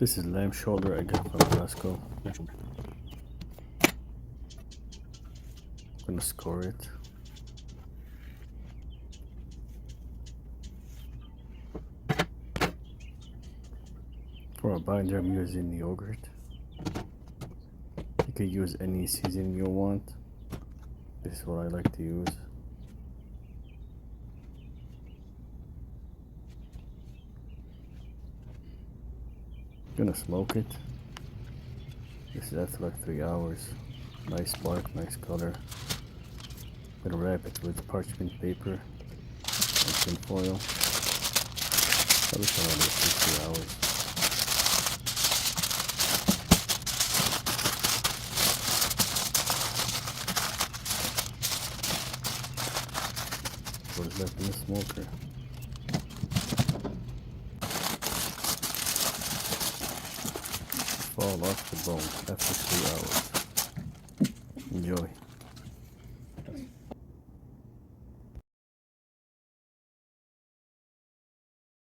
This is lamb shoulder I got from Costco. I'm gonna score it. For a binder, I'm using yogurt. You can use any seasoning you want. This is what I like to use. Gonna smoke it. This is after like 3 hours. Nice spark, nice color. Gonna wrap it with parchment paper and tin foil. Probably for another 60 hours. What is left in the smoker? Fall off the bone after 3 hours. Enjoy.